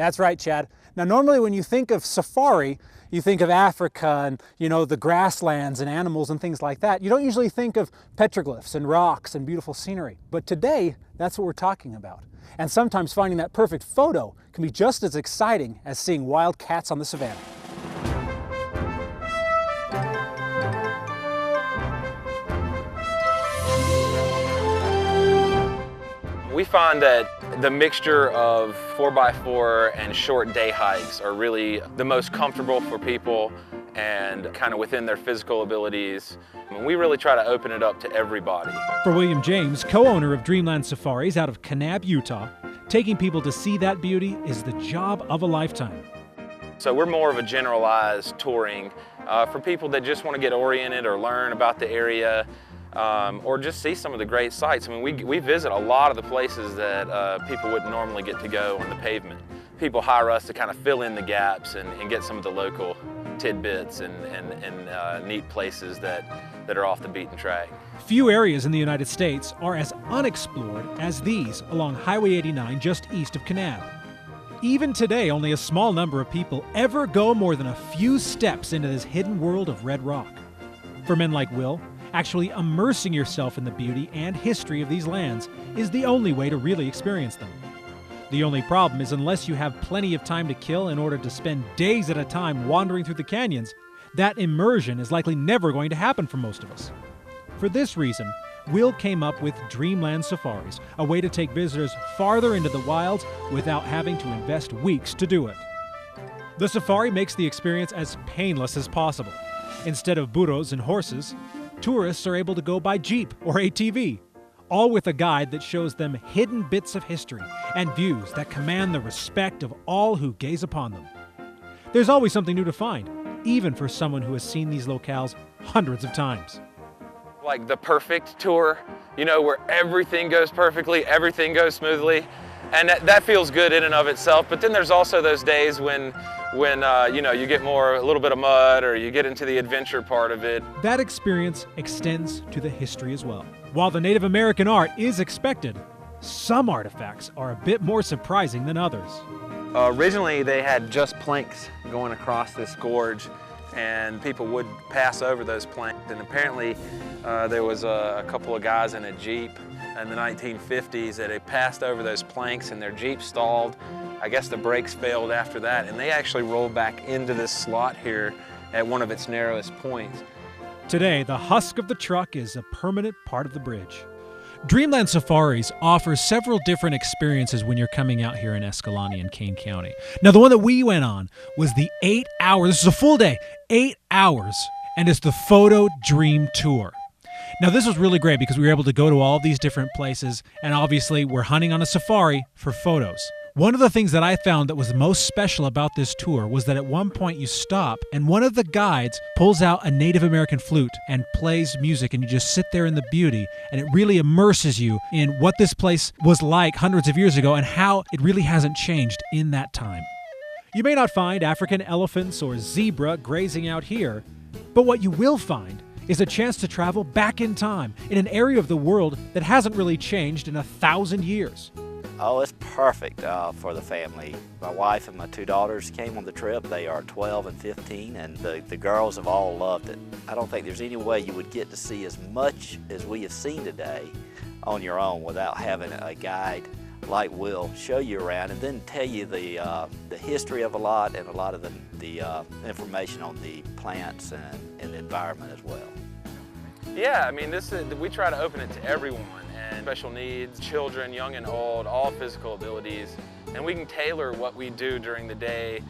That's right, Chad. Now, normally when you think of safari, you think of Africa and, the grasslands and animals and things like that. You don't usually think of petroglyphs and rocks and beautiful scenery. But today, that's what we're talking about. And sometimes finding that perfect photo can be just as exciting as seeing wild cats on the savannah. We find that the mixture of 4x4 and short day hikes are really the most comfortable for people and kind of within their physical abilities. We really try to open it up to everybody. For William James, co-owner of Dreamland Safaris out of Kanab, Utah, taking people to see that beauty is the job of a lifetime. So we're more of a generalized touring for people that just want to get oriented or learn about the area. Or just see some of the great sights. I mean, we visit a lot of the places that people wouldn't normally get to go on the pavement. People hire us to kind of fill in the gaps and get some of the local tidbits and neat places that are off the beaten track. Few areas in the United States are as unexplored as these along Highway 89 just east of Kanab. Even today, only a small number of people ever go more than a few steps into this hidden world of red rock. For men like Will, actually immersing yourself in the beauty and history of these lands is the only way to really experience them. The only problem is unless you have plenty of time to kill in order to spend days at a time wandering through the canyons, that immersion is likely never going to happen for most of us. For this reason, Will came up with Dreamland Safaris, a way to take visitors farther into the wilds without having to invest weeks to do it. The safari makes the experience as painless as possible. Instead of burros and horses, tourists are able to go by Jeep or ATV, all with a guide that shows them hidden bits of history and views that command the respect of all who gaze upon them. There's always something new to find, even for someone who has seen these locales hundreds of times. Like the perfect tour, where everything goes perfectly, everything goes smoothly, and that feels good in and of itself. But then there's also those days when you get a little bit of mud, or you get into the adventure part of it. That experience extends to the history as well. While the Native American art is expected, some artifacts are a bit more surprising than others. Originally, they had just planks going across this gorge, and people would pass over those planks. And apparently, there was a couple of guys in a Jeep in the 1950s that had passed over those planks, and their Jeep stalled. I guess the brakes failed after that, and they actually rolled back into this slot here at one of its narrowest points. Today, the husk of the truck is a permanent part of the bridge. Dreamland Safaris offers several different experiences when you're coming out here in Escalante and Kane County. Now, the one that we went on was the 8-hour, this is a full day, 8 hours, and it's the Photo Dream Tour. Now, this was really great because we were able to go to all of these different places, and obviously we're hunting on a safari for photos. One of the things that I found that was most special about this tour was that at one point you stop and one of the guides pulls out a Native American flute and plays music, and you just sit there in the beauty, and it really immerses you in what this place was like hundreds of years ago and how it really hasn't changed in that time. You may not find African elephants or zebra grazing out here, but what you will find is a chance to travel back in time in an area of the world that hasn't really changed in 1,000 years. Oh, it's perfect for the family. My wife and my 2 daughters came on the trip. They are 12 and 15, and the girls have all loved it. I don't think there's any way you would get to see as much as we have seen today on your own without having a guide like Will show you around and then tell you the history of a lot and a lot of the information on the plants and the environment as well. Yeah, I mean, we try to open it to everyone, and special needs, children, young and old, all physical abilities, and we can tailor what we do during the day,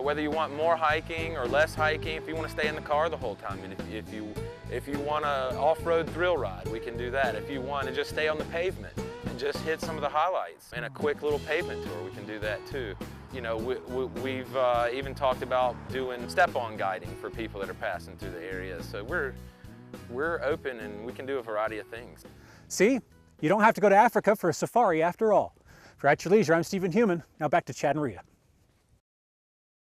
whether you want more hiking or less hiking, if you want to stay in the car the whole time, and if you want an off-road thrill ride, we can do that. If you want to just stay on the pavement and just hit some of the highlights and a quick little pavement tour, we can do that too. We've even talked about doing step-on guiding for people that are passing through the area. So we're open and we can do a variety of things. See, you don't have to go to Africa for a safari after all. For At Your Leisure, I'm Stephen Human. Now back to Chad and Rita.